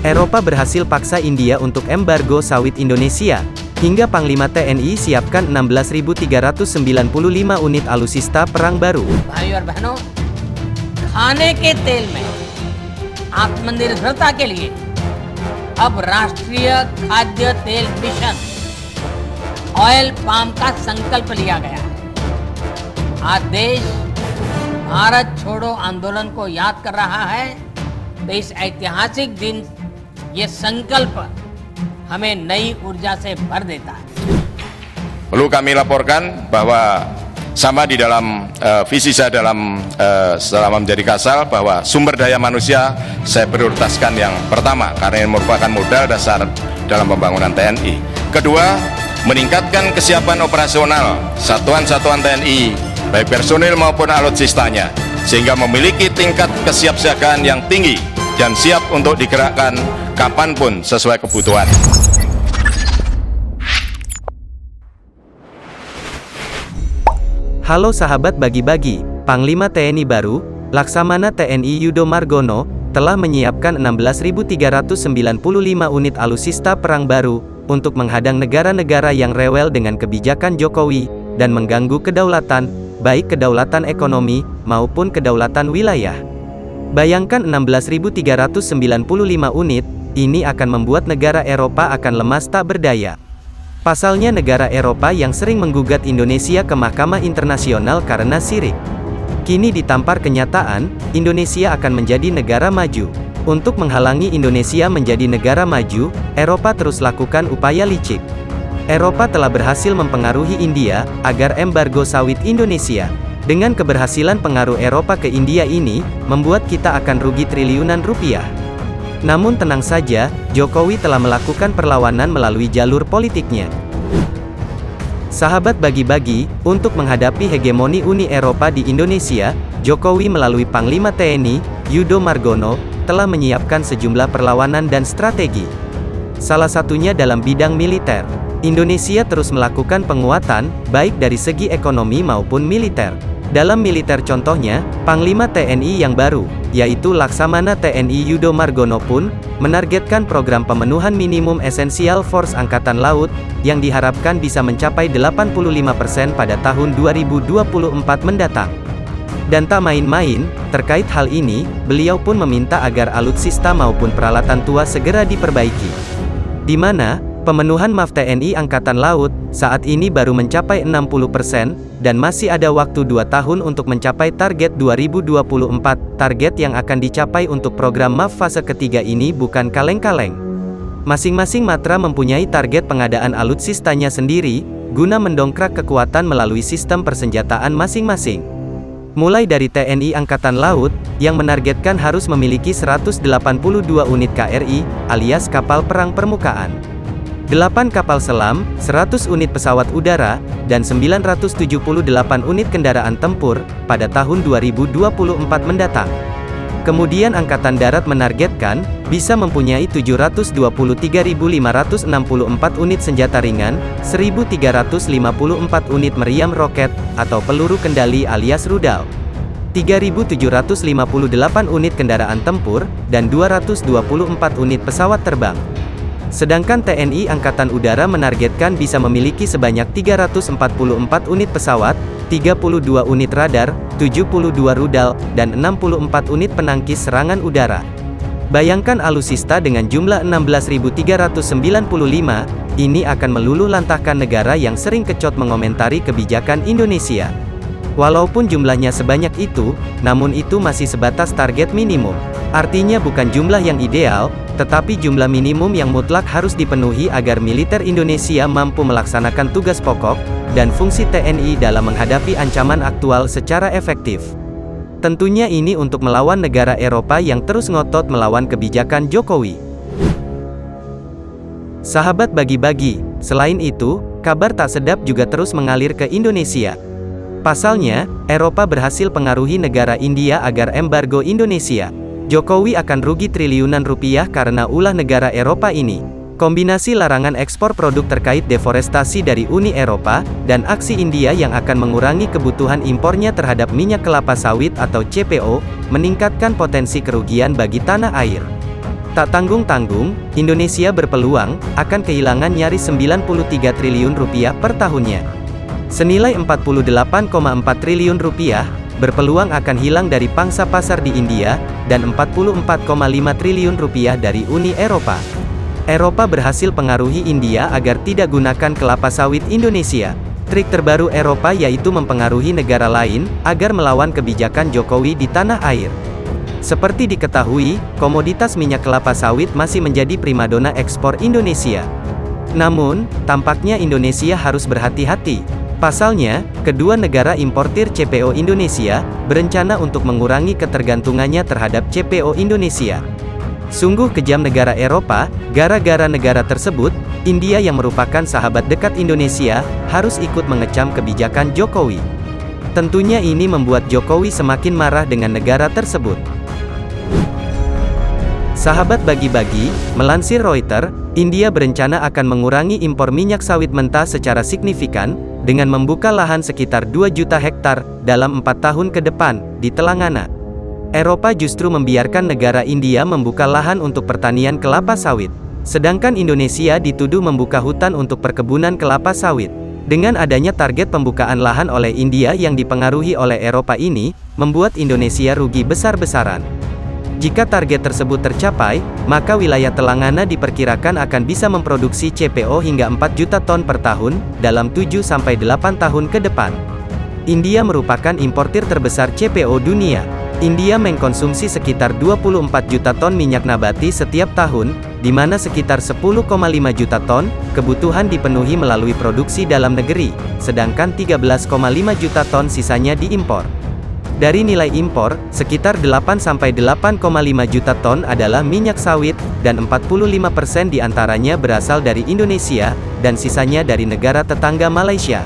Eropa berhasil paksa India untuk embargo sawit Indonesia, hingga Panglima TNI siapkan 16.395 unit alutsista perang baru. भाइयों और बहनों, खाने के तेल में आत्मनिर्भरता के लिए अब राष्ट्रीय खाद्य तेल मिशन ऑयल पाम का संकल्प लिया गया है। आज देश भारत छोड़ो आंदोलन को याद कर रहा है, तो इस ऐतिहासिक दिन ये संकल्प हमें नई ऊर्जा से भर देता है। Perlu kami laporkan bahwa sama di dalam visi saya selama menjadi Kasal, bahwa sumber daya manusia saya prioritaskan yang pertama karena ini merupakan modal dasar dalam pembangunan TNI. Kedua, meningkatkan kesiapan operasional satuan-satuan TNI, baik personil maupun alutsistanya, sehingga memiliki tingkat kesiapsiagaan yang tinggi dan siap untuk digerakkan kapanpun sesuai kebutuhan. Halo sahabat bagi-bagi, Panglima TNI baru, Laksamana TNI Yudo Margono, telah menyiapkan 16.395 unit alutsista perang baru, untuk menghadang negara-negara yang rewel dengan kebijakan Jokowi, dan mengganggu kedaulatan, baik kedaulatan ekonomi, maupun kedaulatan wilayah. Bayangkan 16.395 unit, ini akan membuat negara Eropa akan lemas tak berdaya. Pasalnya negara Eropa yang sering menggugat Indonesia ke Mahkamah Internasional karena syirik. Kini ditampar kenyataan, Indonesia akan menjadi negara maju. Untuk menghalangi Indonesia menjadi negara maju, Eropa terus lakukan upaya licik. Eropa telah berhasil mempengaruhi India, agar embargo sawit Indonesia. Dengan keberhasilan pengaruh Eropa ke India ini, membuat kita akan rugi triliunan rupiah. Namun tenang saja, Jokowi telah melakukan perlawanan melalui jalur politiknya. Sahabat bagi-bagi, untuk menghadapi hegemoni Uni Eropa di Indonesia, Jokowi melalui Panglima TNI, Yudo Margono, telah menyiapkan sejumlah perlawanan dan strategi. Salah satunya dalam bidang militer. Indonesia terus melakukan penguatan, baik dari segi ekonomi maupun militer. Dalam militer contohnya, Panglima TNI yang baru, yaitu Laksamana TNI Yudo Margono pun, menargetkan program pemenuhan minimum Essential Force Angkatan Laut, yang diharapkan bisa mencapai 85% pada tahun 2024 mendatang. Dan tak main-main, terkait hal ini, beliau pun meminta agar alutsista maupun peralatan tua segera diperbaiki. Di mana, pemenuhan MAF TNI Angkatan Laut, saat ini baru mencapai 60%, dan masih ada waktu 2 tahun untuk mencapai target 2024. Target yang akan dicapai untuk program MAF fase ketiga ini bukan kaleng-kaleng. Masing-masing matra mempunyai target pengadaan alutsistanya sendiri, guna mendongkrak kekuatan melalui sistem persenjataan masing-masing. Mulai dari TNI Angkatan Laut, yang menargetkan harus memiliki 182 unit KRI, alias kapal perang permukaan, 8 kapal selam, 100 unit pesawat udara, dan 978 unit kendaraan tempur, pada tahun 2024 mendatang. Kemudian Angkatan Darat menargetkan, bisa mempunyai 723.564 unit senjata ringan, 1.354 unit meriam roket, atau peluru kendali alias rudal, 3.758 unit kendaraan tempur, dan 224 unit pesawat terbang. Sedangkan TNI Angkatan Udara menargetkan bisa memiliki sebanyak 344 unit pesawat, 32 unit radar, 72 rudal, dan 64 unit penangkis serangan udara. Bayangkan alutsista dengan jumlah 16.395, ini akan meluluh lantahkan negara yang sering kecut mengomentari kebijakan Indonesia. Walaupun jumlahnya sebanyak itu, namun itu masih sebatas target minimum. Artinya bukan jumlah yang ideal, tetapi jumlah minimum yang mutlak harus dipenuhi agar militer Indonesia mampu melaksanakan tugas pokok, dan fungsi TNI dalam menghadapi ancaman aktual secara efektif. Tentunya ini untuk melawan negara Eropa yang terus ngotot melawan kebijakan Jokowi. Sahabat bagi-bagi, selain itu, kabar tak sedap juga terus mengalir ke Indonesia. Pasalnya, Eropa berhasil pengaruhi negara India agar embargo Indonesia. Jokowi akan rugi triliunan rupiah karena ulah negara Eropa ini. Kombinasi larangan ekspor produk terkait deforestasi dari Uni Eropa, dan aksi India yang akan mengurangi kebutuhan impornya terhadap minyak kelapa sawit atau CPO, meningkatkan potensi kerugian bagi tanah air. Tak tanggung-tanggung, Indonesia berpeluang akan kehilangan nyaris 93 triliun rupiah per tahunnya. Senilai 48,4 triliun rupiah berpeluang akan hilang dari pangsa pasar di India dan 44,5 triliun rupiah dari Uni Eropa. Eropa berhasil pengaruhi India agar tidak gunakan kelapa sawit Indonesia. Trik terbaru Eropa yaitu mempengaruhi negara lain agar melawan kebijakan Jokowi di tanah air. Seperti diketahui, komoditas minyak kelapa sawit masih menjadi primadona ekspor Indonesia. Namun, tampaknya Indonesia harus berhati-hati. Pasalnya, kedua negara importir CPO Indonesia berencana untuk mengurangi ketergantungannya terhadap CPO Indonesia. Sungguh kejam negara Eropa, gara-gara negara tersebut, India yang merupakan sahabat dekat Indonesia, harus ikut mengecam kebijakan Jokowi. Tentunya ini membuat Jokowi semakin marah dengan negara tersebut. Sahabat bagi-bagi, melansir Reuters, India berencana akan mengurangi impor minyak sawit mentah secara signifikan, dengan membuka lahan sekitar 2 juta hektar, dalam 4 tahun ke depan, di Telangana. Eropa justru membiarkan negara India membuka lahan untuk pertanian kelapa sawit. Sedangkan Indonesia dituduh membuka hutan untuk perkebunan kelapa sawit. Dengan adanya target pembukaan lahan oleh India yang dipengaruhi oleh Eropa ini, membuat Indonesia rugi besar-besaran. Jika target tersebut tercapai, maka wilayah Telangana diperkirakan akan bisa memproduksi CPO hingga 4 juta ton per tahun, dalam 7-8 tahun ke depan. India merupakan importir terbesar CPO dunia. India mengkonsumsi sekitar 24 juta ton minyak nabati setiap tahun, di mana sekitar 10,5 juta ton kebutuhan dipenuhi melalui produksi dalam negeri, sedangkan 13,5 juta ton sisanya diimpor. Dari nilai impor, sekitar 8-8,5 juta ton adalah minyak sawit, dan 45% diantaranya berasal dari Indonesia, dan sisanya dari negara tetangga Malaysia.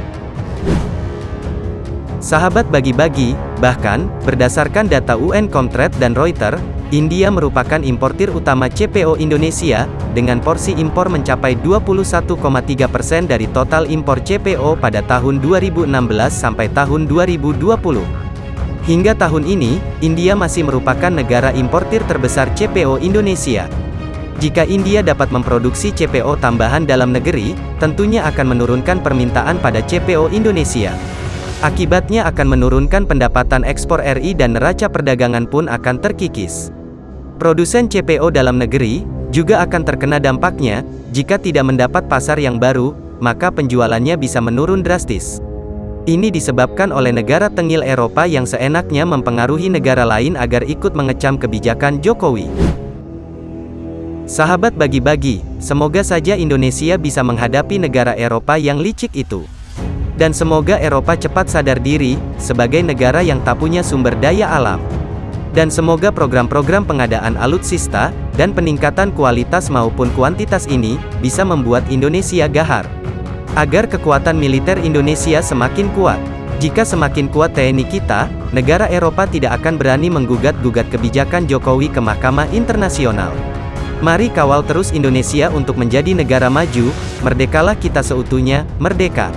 Sahabat bagi-bagi, bahkan, berdasarkan data UN Comtrade dan Reuters, India merupakan importir utama CPO Indonesia, dengan porsi impor mencapai 21,3% dari total impor CPO pada tahun 2016 sampai tahun 2020. Hingga tahun ini, India masih merupakan negara importir terbesar CPO Indonesia. Jika India dapat memproduksi CPO tambahan dalam negeri, tentunya akan menurunkan permintaan pada CPO Indonesia. Akibatnya akan menurunkan pendapatan ekspor RI dan neraca perdagangan pun akan terkikis. Produsen CPO dalam negeri juga akan terkena dampaknya. Jika tidak mendapat pasar yang baru, maka penjualannya bisa menurun drastis. Ini disebabkan oleh negara tengil Eropa yang seenaknya mempengaruhi negara lain agar ikut mengecam kebijakan Jokowi. Sahabat bagi-bagi, semoga saja Indonesia bisa menghadapi negara Eropa yang licik itu. Dan semoga Eropa cepat sadar diri, sebagai negara yang tak punya sumber daya alam. Dan semoga program-program pengadaan alutsista, dan peningkatan kualitas maupun kuantitas ini, bisa membuat Indonesia gahar. Agar kekuatan militer Indonesia semakin kuat. Jika semakin kuat TNI kita, negara Eropa tidak akan berani menggugat-gugat kebijakan Jokowi ke Mahkamah Internasional. Mari kawal terus Indonesia untuk menjadi negara maju, merdekalah kita seutuhnya, merdeka!